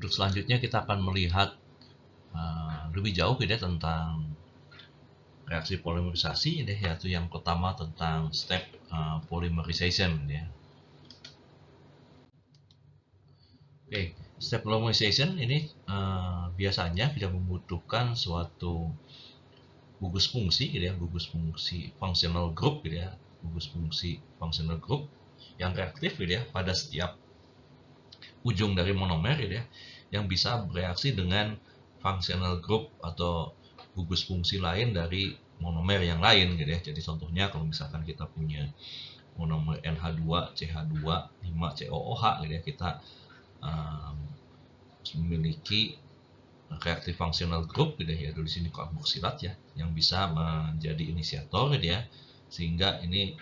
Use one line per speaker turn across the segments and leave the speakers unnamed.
Untuk selanjutnya kita akan melihat lebih jauh gitu ya tentang reaksi polimerisasi, yaitu yang pertama tentang step polymerization ya. Oke, step polymerization ini biasanya tidak membutuhkan suatu gugus fungsi gitu ya, gugus fungsi functional group gitu ya, gugus fungsi functional group yang reaktif gitu ya pada setiap ujung dari monomer gitu ya, yang bisa bereaksi dengan functional group atau gugus fungsi lain dari monomer yang lain gitu ya. Jadi contohnya kalau misalkan kita punya monomer NH2, CH2, 5COOH gitu ya, kita memiliki reaktif functional group gitu ya, di sini karboksilat ya, yang bisa menjadi inisiator gitu ya, sehingga ini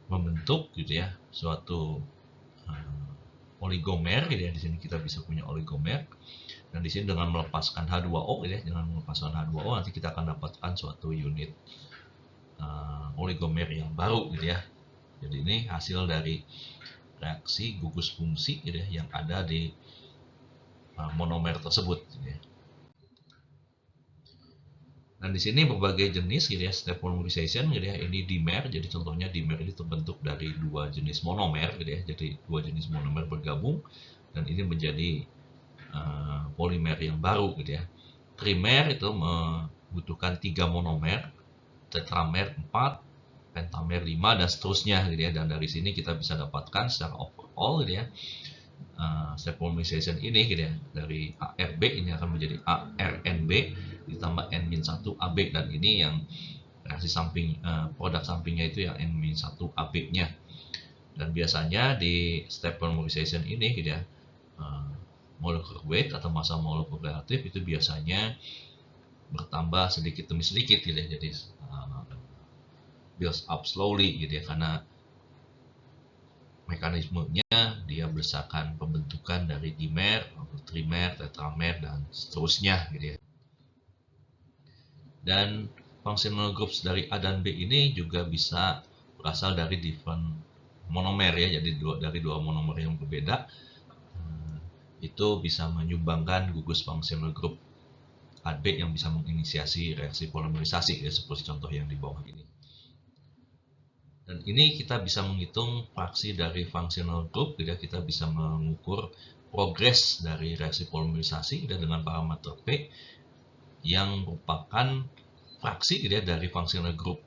membentuk gitu ya suatu oligomer gitu ya. Di sini kita bisa punya oligomer, dan di sini dengan melepaskan H2O gitu ya, dengan melepaskan H2O nanti kita akan dapatkan suatu unit oligomer yang baru gitu ya. Jadi ini hasil dari reaksi gugus fungsi gitu ya, yang ada di monomer tersebut gitu ya. Dan di sini berbagai jenis gitu ya step polymerization gitu ya. Ini dimer, jadi contohnya dimer ini terbentuk dari dua jenis monomer gitu ya. Jadi dua jenis monomer bergabung dan ini menjadi polimer yang baru gitu ya. Trimer itu membutuhkan 3 monomer, tetramer 4, pentamer 5 dan seterusnya gitu ya. Dan dari sini kita bisa dapatkan secara overall gitu ya, step polymerization ini gitu ya, dari ARB ini akan menjadi ARNB ditambah N-1 AB, dan ini yang reaksi samping produk sampingnya itu yang N-1 AB-nya. Dan biasanya di step polymerization ini gitu ya, molecular weight atau massa molekuler reaktif itu biasanya bertambah sedikit demi sedikit gitu ya. Jadi builds up slowly gitu ya, karena mekanismenya dia berdasarkan pembentukan dari dimer, trimer, tetramer dan seterusnya gitu ya. Dan functional groups dari A dan B ini juga bisa berasal dari different monomer ya, jadi dari dua monomer yang berbeda itu bisa menyumbangkan gugus functional group AB yang bisa menginisiasi reaksi polimerisasi ya, seperti contoh yang di bawah ini. Dan ini kita bisa menghitung fraksi dari functional group, jadi kita bisa mengukur progres dari reaksi polimerisasi dengan parameter P yang merupakan fraksi dari functional group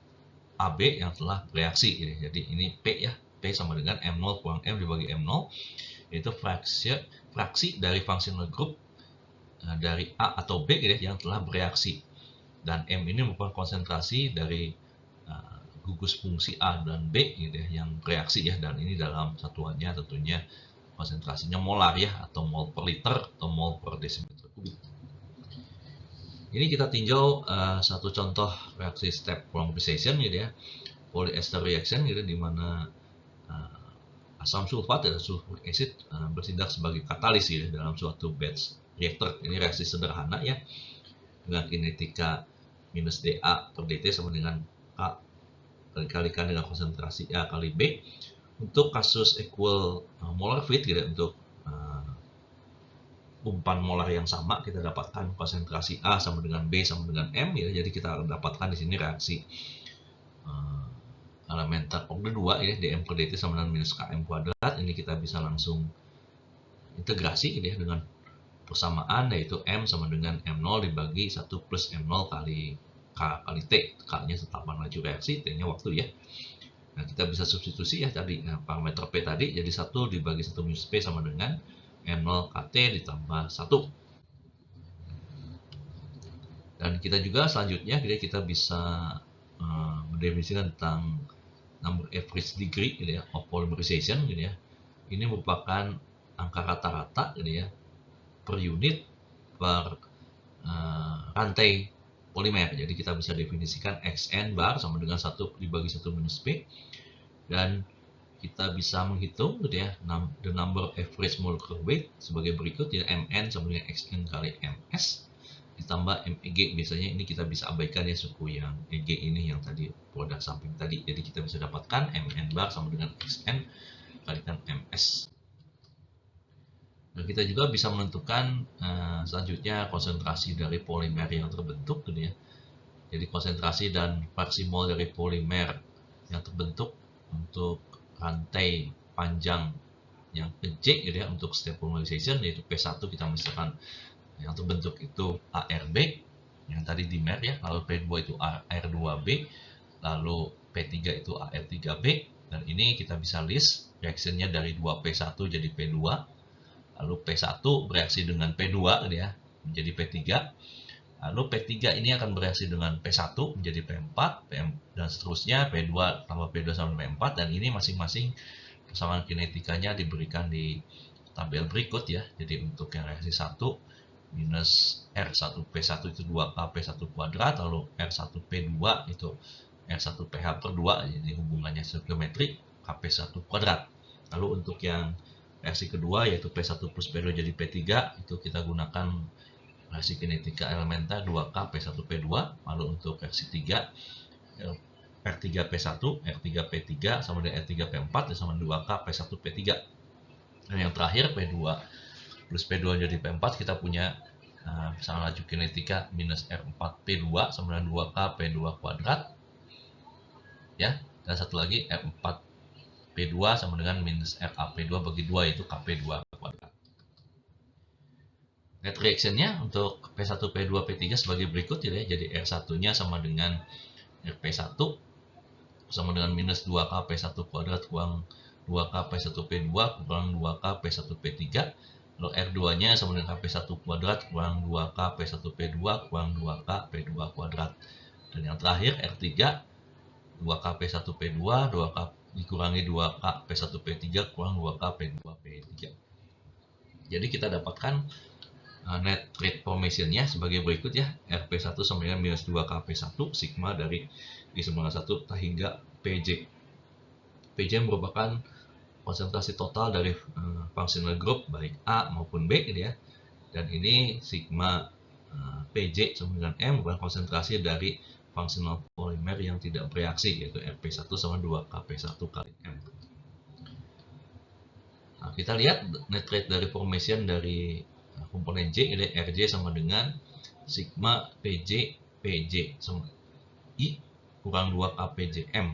AB yang telah bereaksi. Jadi ini P ya, P sama dengan M0 kurang M dibagi M0, yaitu fraksi dari functional group dari A atau B yang telah bereaksi. Dan M ini merupakan konsentrasi dari gugus fungsi A dan B yang bereaksi ya, dan ini dalam satuannya tentunya konsentrasinya molar ya, atau mol per liter atau mol per desimeter kubik. Ini kita tinjau satu contoh reaksi step polymerization ya, polyester reaction di mana asam sulfat dan sulfuric acid bertindak sebagai katalis dalam suatu batch reactor. Ini reaksi sederhana ya, dengan kinetika minus dA per dt sama dengan K dikalikan dengan konsentrasi A kali B. Untuk kasus equal molar fit untuk umpan molar yang sama, kita dapatkan konsentrasi A sama dengan B sama dengan M ya. Jadi kita akan dapatkan di sini reaksi elementer order 2 ya, dm per dt sama dengan minus km kuadrat. Ini kita bisa langsung integrasi dengan persamaan, yaitu M sama dengan M0 dibagi 1 plus M0 kali K kali T. K-nya tetapan laju reaksi, T-nya waktu ya. Nah, kita bisa substitusi ya tadi. Nah, parameter P tadi jadi 1 dibagi 1 minus P sama dengan M0 KT ditambah 1. Dan kita juga selanjutnya kita bisa mendefinisikan tentang number average degree of polymerization ya. Ini merupakan angka rata-rata ya per unit per rantai polimer. Jadi kita bisa definisikan Xn bar sama dengan 1 dibagi 1 minus P, dan kita bisa menghitung ya the number average molecular weight sebagai berikut ya, Mn sama dengan Xn kali Ms ditambah MEG. Biasanya ini kita bisa abaikan ya suku yang EG ini yang tadi produk samping tadi. Jadi kita bisa dapatkan Mn bar sama dengan Xn kalikan Ms. Dan kita juga bisa menentukan selanjutnya konsentrasi dari polimer yang terbentuk gitu ya. Jadi konsentrasi dan fraksi mol dari polimer yang terbentuk untuk rantai panjang yang J gitu ya, untuk step polymerization yaitu P1 kita misalkan yang terbentuk itu ARB yang tadi dimer ya, lalu P2 itu AR2B, lalu P3 itu AR3B, dan ini kita bisa list reaksinya dari 2P1 jadi P2, lalu P1 bereaksi dengan P2 gitu ya, menjadi P3, lalu P3 ini akan bereaksi dengan P1 menjadi P4, dan seterusnya P2 tambah P2 sama P4, dan ini masing-masing persamaan kinetikanya diberikan di tabel berikut ya. Jadi untuk yang reaksi 1 minus R1P1 itu 2K P1 kuadrat, lalu R1P2 itu R1PH per 2, jadi hubungannya geometrik Kp1 kuadrat. Lalu untuk yang reaksi kedua yaitu P1 plus P2 jadi P3, itu kita gunakan reaksi kinetika elementer 2K P1P2, lalu untuk reaksi 3 R3P1, R3P3 sama dengan R3P4 sama 2K P1P3. Dan yang terakhir P2 plus P2 jadi P4, kita punya pasangan laju kinetika minus R4P2 sama dengan 2K P2 kuadrat ya, dan satu lagi R4P2 sama dengan minus RAP2 bagi 2 yaitu Kp2 kuadrat. Net reaction-nya untuk P1, P2, P3 sebagai berikut ya. Jadi R1-nya sama dengan Rp1 sama dengan minus 2K P1 kuadrat kurang 2K P1P2 kurang 2K P1P3. Lalu R2-nya sama dengan Kp1 kuadrat kurang 2K P1P2 kurang 2K P2 kuadrat. Dan yang terakhir R3 2K P1P2 2K dikurangi 2K P1P3 kurang 2K P2P3. Jadi kita dapatkan net rate formation-nya sebagai berikut ya. Rp1 sama dengan minus 2Kp1 sigma dari I91 hingga PJ. PJ merupakan konsentrasi total dari functional group baik A maupun B gitu ya. Dan ini sigma PJ sama dengan M merupakan konsentrasi dari functional polymer yang tidak bereaksi yaitu Rp1 sama 2Kp1 kali M. Nah, kita lihat net rate dari formation dari komponen J, jadi Rj sama dengan sigma PJ PJ sama I kurang 2K PJM.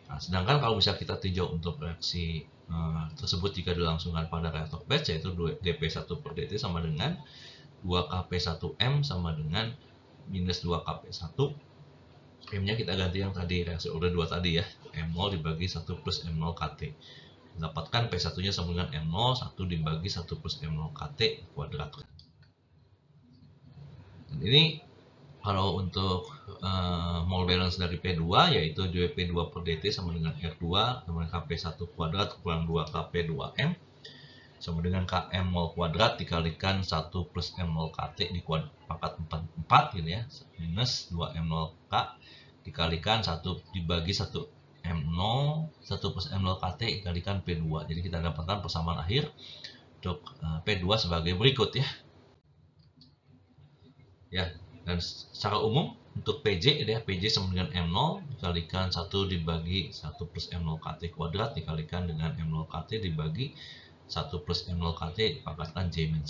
Nah, sedangkan kalau bisa kita tinjau untuk reaksi tersebut jika dilangsungkan pada reaktor batch yaitu dP1 per dt sama dengan 2Kp1M sama dengan minus 2Kp1. M-nya kita ganti yang tadi reaksi order 2 tadi ya, M0 dibagi 1 plus M0 KT. Dapatkan P1-nya sama dengan M0, 1 dibagi 1 plus M0 KT kuadrat. Dan ini kalau untuk mole balance dari P2 yaitu 2P2 per dt sama dengan R2 sama dengan Kp1 kuadrat kurang 2 Kp2M sama dengan Km mol kuadrat dikalikan 1 plus M0 KT dipangkat 4 gitu ya, minus 2M0 K dikalikan 1 dibagi 1 M0 1 plus M0 KT dikalikan P2. Jadi kita dapatkan persamaan akhir untuk P2 sebagai berikut ya. Ya, dan secara umum untuk PJ ya, PJ sama dengan M0 dikalikan 1 dibagi 1 plus M0 KT kuadrat dikalikan dengan M0 KT dibagi 1 plus M0 KT dipangkatkan J-1.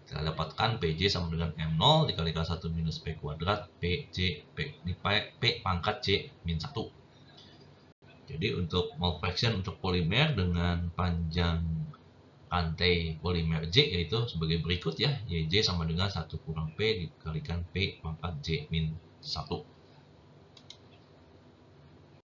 Kita dapatkan PJ sama dengan M0 dikalikan 1 minus P kuadrat PJ P pangkat J-1. Jadi untuk mole fraction untuk polimer dengan panjang rantai polimer J yaitu sebagai berikut ya, YJ sama dengan 1 kurang P dikalikan P pangkat J-1.